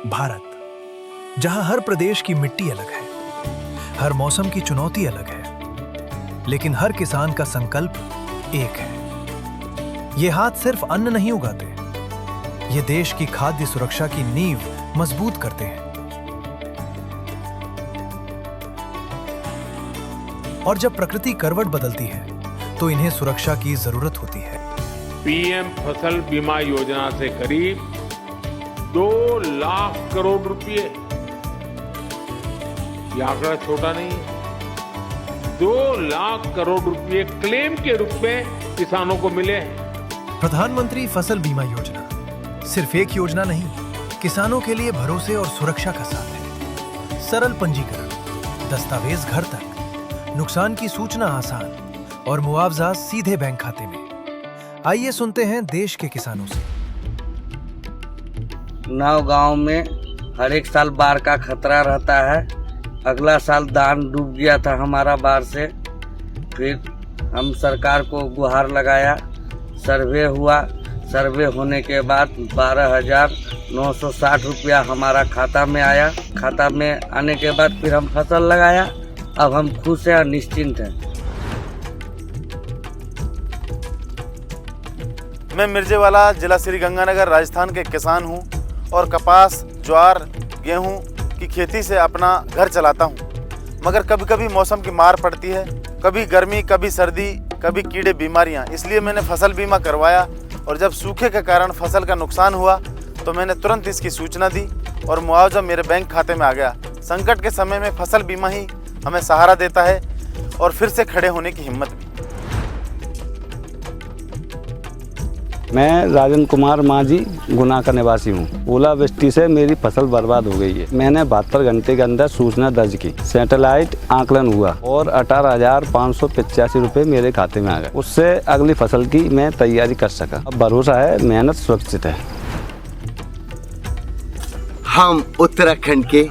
भारत, जहां हर प्रदेश की मिट्टी अलग है, हर मौसम की चुनौती अलग है, लेकिन हर किसान का संकल्प एक है। ये हाथ सिर्फ अन्न नहीं उगाते, ये देश की खाद्य सुरक्षा की नींव मजबूत करते हैं। और जब प्रकृति करवट बदलती है, तो इन्हें सुरक्षा की जरूरत होती है। पीएम फसल बीमा योजना से करीब 2 लाख करोड़ रुपए, ये आंकड़ा छोटा नहीं है, 2 लाख करोड़ रुपए क्लेम के रूप में किसानों को मिले हैं। प्रधानमंत्री फसल बीमा योजना सिर्फ एक योजना नहीं, किसानों के लिए भरोसे और सुरक्षा का साथ है। सरल पंजीकरण, दस्तावेज घर तक, नुकसान की सूचना आसान और मुआवजा सीधे बैंक खाते में। आइए सुनते हैं देश के किसानों से। 9 गांव में हर एक साल बाढ़ का खतरा रहता है। अगला साल धान डूब गया था हमारा बाढ़ से। फिर हम सरकार को गुहार लगाया, सर्वे हुआ। सर्वे होने के बाद 12,960 रुपया हमारा खाता में आया। खाता में आने के बाद फिर हम फसल लगाया। अब हम खुश हैं और निश्चिंत हैं। मैं मिर्जेवाला, जिला श्री गंगानगर, राजस्थान के किसान हूँ और कपास, ज्वार, गेहूँ की खेती से अपना घर चलाता हूँ। मगर कभी कभी मौसम की मार पड़ती है, कभी गर्मी, कभी सर्दी, कभी कीड़े, बीमारियाँ। इसलिए मैंने फसल बीमा करवाया और जब सूखे के कारण फसल का नुकसान हुआ तो मैंने तुरंत इसकी सूचना दी और मुआवजा मेरे बैंक खाते में आ गया। संकट के समय में फसल बीमा ही हमें सहारा देता है और फिर से खड़े होने की हिम्मत भी। मैं राजन कुमार मांझी गुना का निवासी हूँ। ओलावृष्टि से मेरी फसल बर्बाद हो गई है। मैंने 72 घंटे के अंदर सूचना दर्ज की, सैटेलाइट आकलन हुआ और 18,585 रुपये मेरे खाते में आ गए। उससे अगली फसल की मैं तैयारी कर सका। अब भरोसा है, मेहनत सुरक्षित है। हम उत्तराखंड के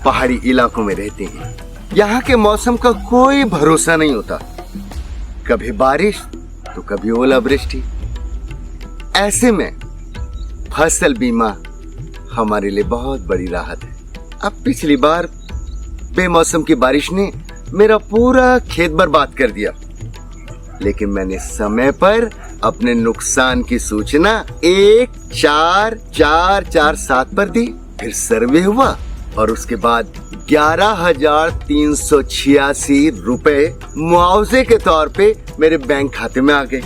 पहाड़ी इलाकों में रहते हैं। यहाँ के मौसम का कोई भरोसा नहीं होता, कभी बारिश तो कभी ओलावृष्टि। ऐसे में फसल बीमा हमारे लिए बहुत बड़ी राहत है। अब पिछली बार बेमौसम की बारिश ने मेरा पूरा खेत बर्बाद कर दिया, लेकिन मैंने समय पर अपने नुकसान की सूचना 14447 पर दी। फिर सर्वे हुआ और उसके बाद 11,386 रुपए मुआवजे के तौर पे मेरे बैंक खाते में आ गए।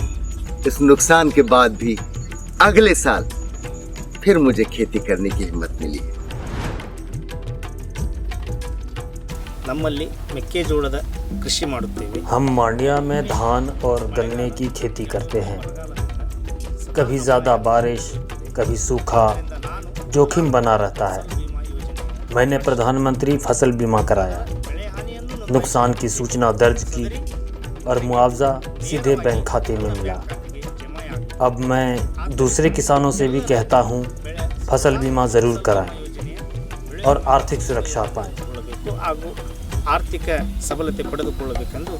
इस नुकसान के बाद भी अगले साल फिर मुझे खेती करने की हिम्मत मिली। ನಮ್ಮಲ್ಲಿ ಮೆಕ್ಕೆಜೋಳದ कृषि ಮಾಡುತ್ತೇವೆ। हम मांड्या में धान और गन्ने की खेती करते हैं। कभी ज़्यादा बारिश, कभी सूखा, जोखिम बना रहता है। मैंने प्रधानमंत्री फसल बीमा कराया, नुकसान की सूचना दर्ज की और मुआवजा सीधे बैंक खाते में मिला। अब मैं दूसरे किसानों से भी कहता हूँ, फसल बीमा ज़रूर कराएं और आर्थिक सुरक्षा पाएं। ಹಾಗೂ ಆರ್ಥಿಕ ಸಬಲತೆ ಪಡೆದುಕೊಳ್ಳಬೇಕೆಂದು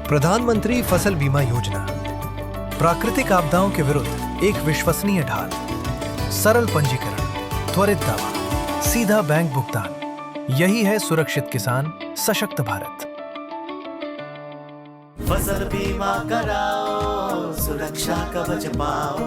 प्रधानमंत्री फसल बीमा योजना प्राकृतिक आपदाओं के विरुद्ध एक विश्वसनीय ढाल। सरल पंजीकरण, त्वरित दावा, सीधा बैंक भुगतान, यही है सुरक्षित किसान, सशक्त भारत। फसल बीमा कराओ, सुरक्षा कवच पाओ।